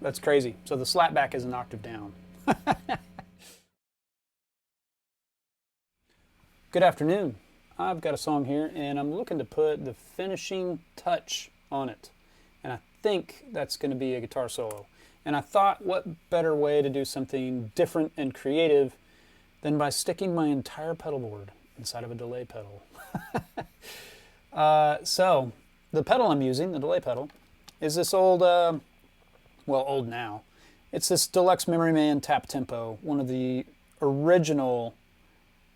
That's crazy. So the slapback is an octave down. Good afternoon. I've got a song here and I'm looking to put the finishing touch on it. And I think that's going to be a guitar solo. And I thought, what better way to do something different and creative than by sticking my entire pedal board inside of a delay pedal. So the pedal I'm using, the delay pedal, is this old, well, old now. It's this Deluxe Memory Man Tap Tempo, one of the original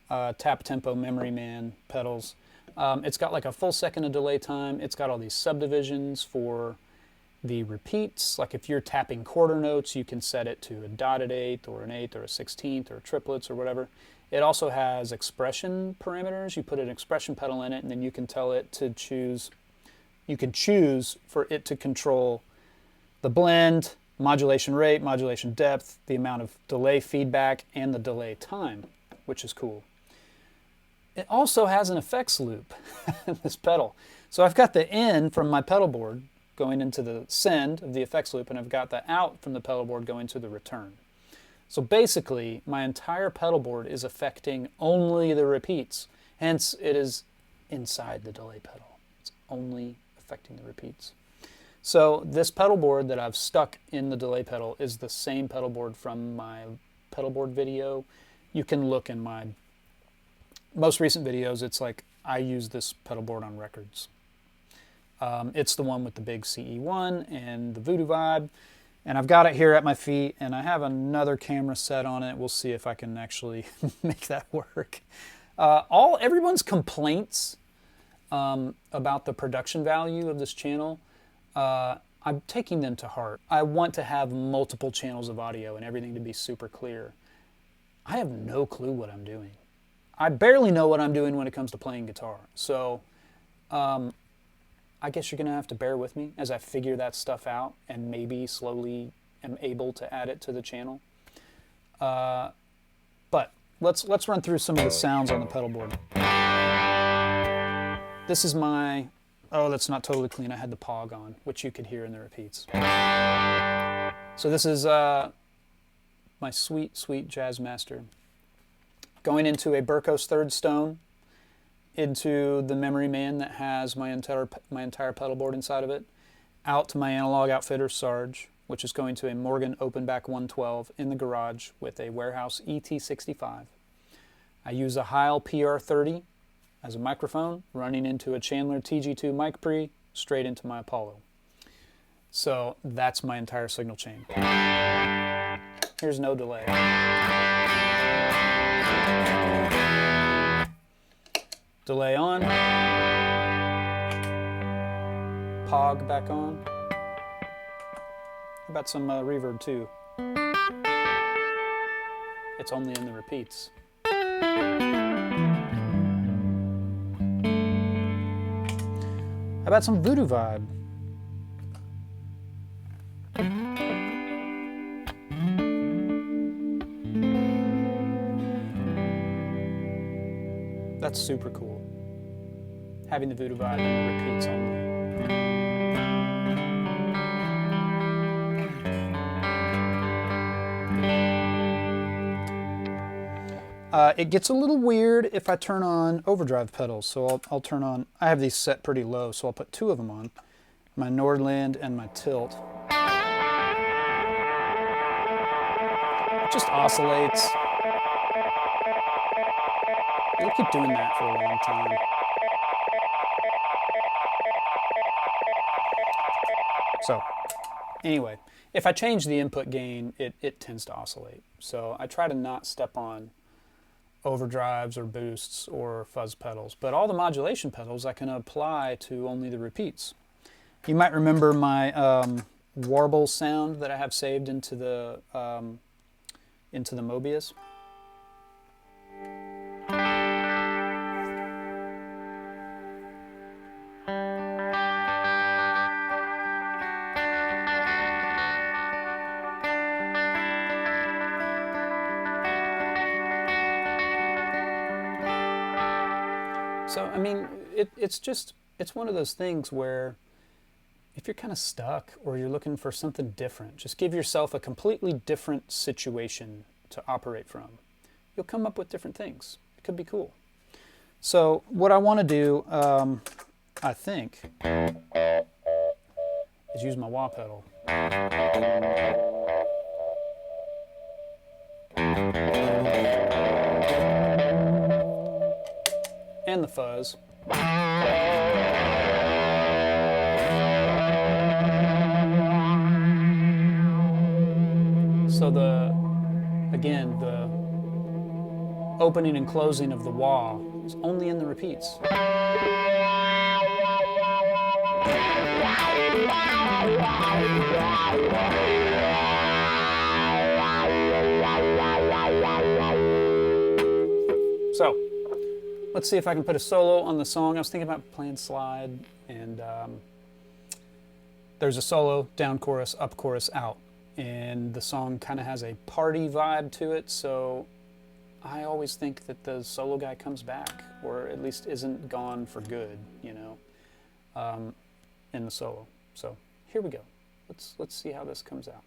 Tap Tempo Memory Man pedals. It's got like a full second of delay time. It's got all these subdivisions for the repeats. Like if you're tapping quarter notes, you can set it to a dotted eighth or an eighth or a 16th or triplets or whatever. It also has expression parameters. You put an expression pedal in it and then you can tell it to choose, you can choose for it to control the blend, modulation rate, modulation depth, the amount of delay feedback, and the delay time, which is cool. It also has an effects loop in this pedal. So I've got the in from my pedal board going into the send of the effects loop, and I've got the out from the pedal board going to the return. So basically, my entire pedal board is affecting only the repeats. Hence, it is inside the delay pedal. It's only affecting the repeats. So this pedal board that I've stuck in the delay pedal is the same pedal board from my pedal board video. You can look in my most recent videos. It's like I use this pedal board on records. It's the one with the big CE1 and the Voodoo Vibe. And I've got it here at my feet, and I have another camera set on it. We'll see if I can actually make that work. Everyone's complaints about the production value of this channel, I'm taking them to heart. I want to have multiple channels of audio and everything to be super clear. I have no clue what I'm doing. I barely know what I'm doing when it comes to playing guitar. So I guess you're going to have to bear with me as I figure that stuff out and maybe slowly am able to add it to the channel. But let's run through some of the sounds on the pedal board. This is my, oh, that's not totally clean. I had the Pog on, which you could hear in the repeats. So this is my sweet, sweet Jazzmaster. Going into a Burkos Third Stone, into the Memory Man that has my entire pedal board inside of it, out to my Analog Outfitter Sarge, which is going to a Morgan Openback 112 in the garage with a Warehouse ET65. I use a Heil PR30 as a microphone, running into a Chandler TG2 mic pre, straight into my Apollo. So that's my entire signal chain. Here's no delay. Delay on. Pog back on. How about some reverb too? It's only in the repeats. How about some Voodoo Vibe? That's super cool. Having the Voodoo Vibe and the repeats only. It gets a little weird if I turn on overdrive pedals, so I'll turn on, I have these set pretty low, so I'll put two of them on, my Nordland and my Tilt. It just oscillates. It'll keep doing that for a long time. So, anyway, if I change the input gain, it tends to oscillate. So I try to not step on overdrives or boosts or fuzz pedals, but all the modulation pedals I can apply to only the repeats. You might remember my warble sound that I have saved into the Mobius. So, I mean, it's one of those things where if you're kind of stuck or you're looking for something different, just give yourself a completely different situation to operate from. You'll come up with different things. It could be cool. So what I want to do, I think, is use my wah pedal. And the fuzz. So again, the opening and closing of the wah is only in the repeats. So, let's see if I can put a solo on the song. I was thinking about playing slide, and there's a solo, down chorus, up chorus, out. And the song kind of has a party vibe to it, so I always think that the solo guy comes back, or at least isn't gone for good, you know, in the solo. So here we go. Let's see how this comes out.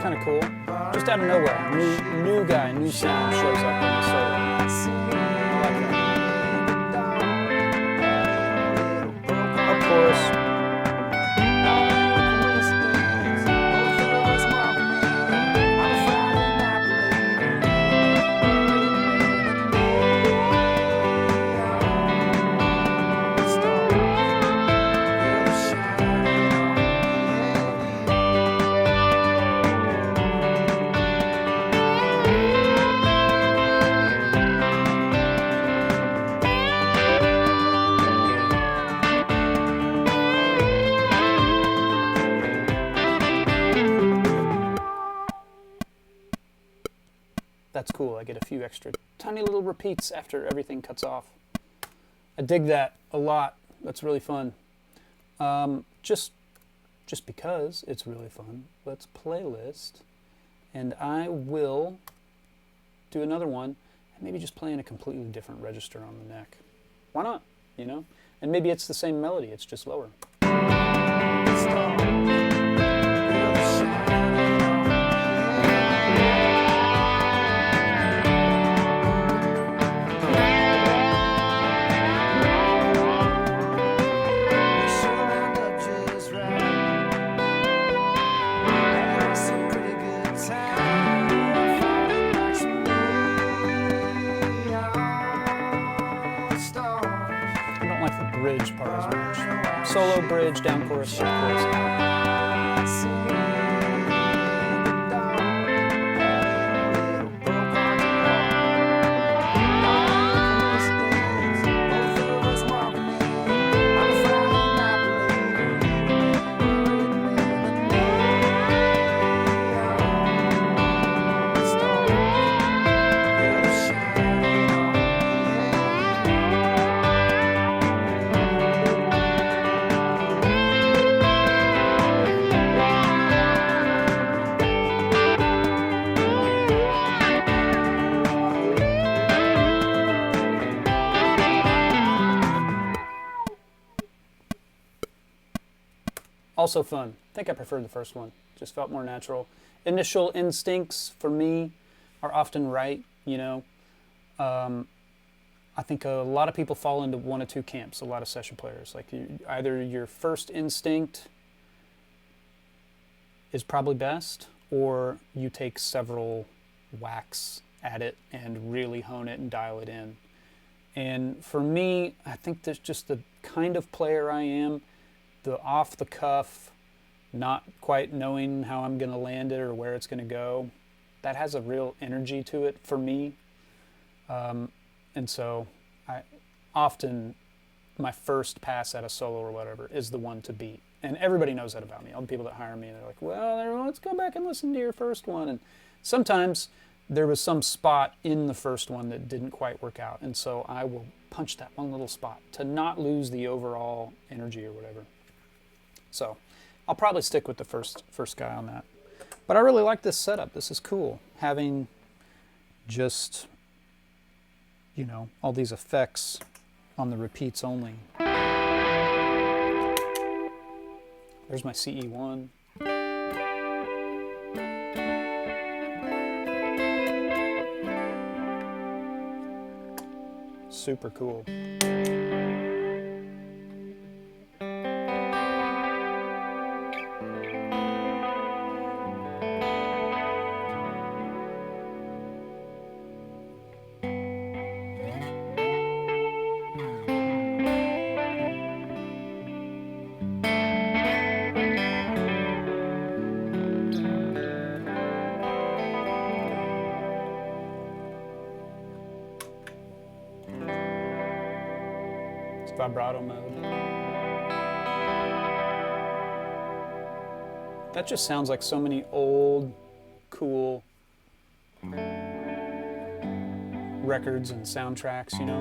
Kind of cool. Just out of nowhere, new guy, new sound shows up in the solo. I like that. Of course. That's cool. I get a few extra tiny little repeats after everything cuts off. I dig that a lot. That's really fun. Just because it's really fun, let's playlist, and I will do another one and maybe just play in a completely different register on the neck. Why not? You know? And maybe it's the same melody, it's just lower. Bridge part as much. Solo, bridge, down chorus, up chorus, out. Also fun. I think I preferred the first one. Just felt more natural. Initial instincts for me are often right, you know. I think a lot of people fall into one of two camps, a lot of session players. Like either your first instinct is probably best, or you take several whacks at it and really hone it and dial it in. And for me, I think that's just the kind of player I am. The off the cuff, not quite knowing how I'm going to land it or where it's going to go, that has a real energy to it for me. And so I often my first pass at a solo or whatever is the one to beat. And everybody knows that about me. All the people that hire me, they're like, well, let's go back and listen to your first one. And sometimes there was some spot in the first one that didn't quite work out. And so I will punch that one little spot to not lose the overall energy or whatever. So I'll probably stick with the first guy on that. But I really like this setup. This is cool. Having just, you know, all these effects on the repeats only. There's my CE1. Super cool. Vibrato mode. That just sounds like so many old, cool records and soundtracks, you know?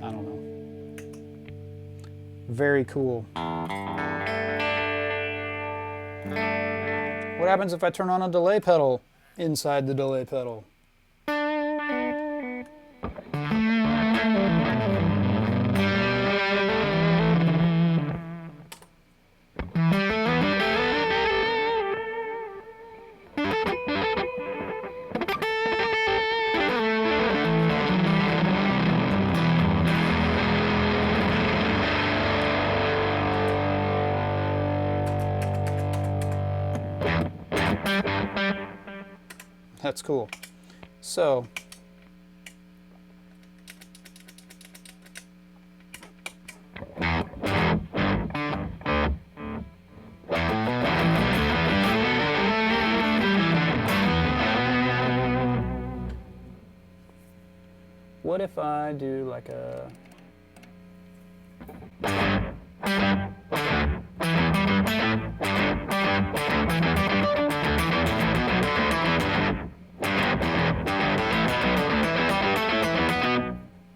I don't know. Very cool. What happens if I turn on a delay pedal inside the delay pedal? That's cool. So, what if I do like a...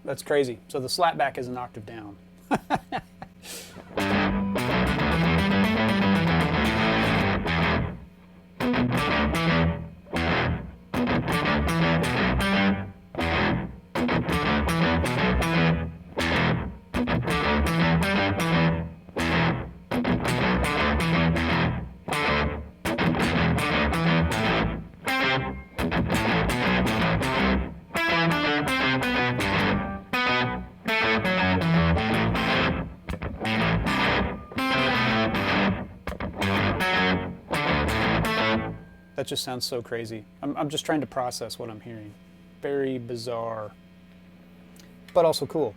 That's crazy. So the slapback is an octave down. That just sounds so crazy. I'm just trying to process what I'm hearing. Very bizarre, but also cool.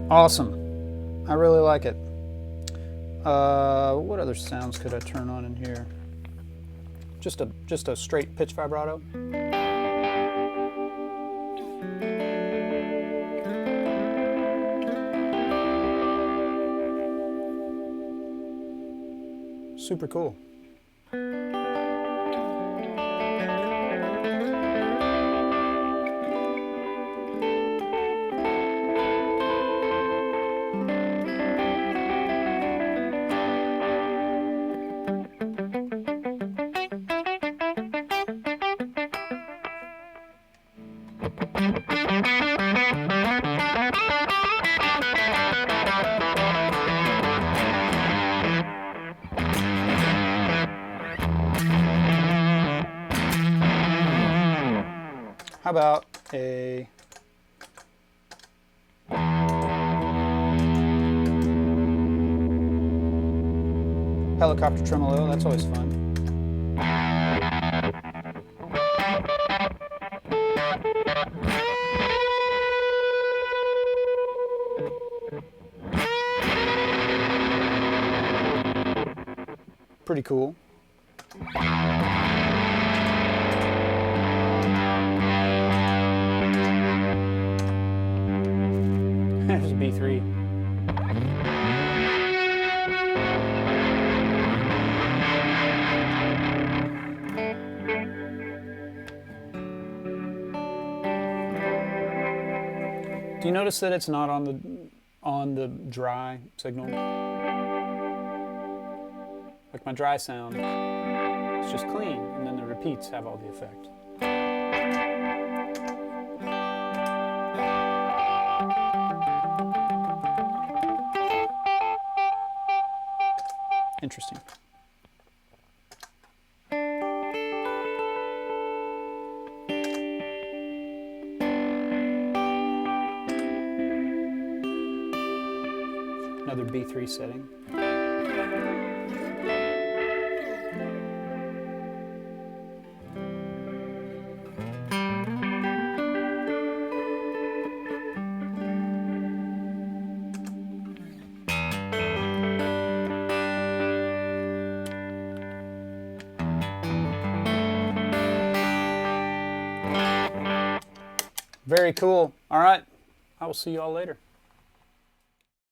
Awesome. I really like it. What other sounds could I turn on in here? Just a straight pitch vibrato. Super cool. How about a helicopter tremolo? That's always fun. Pretty cool. There's a B3. Do you notice that it's not on the dry signal? Like my dry sound, it's just clean, and then the repeats have all the effect. Interesting. Another B3 setting. Very cool. All right. I will see you all later.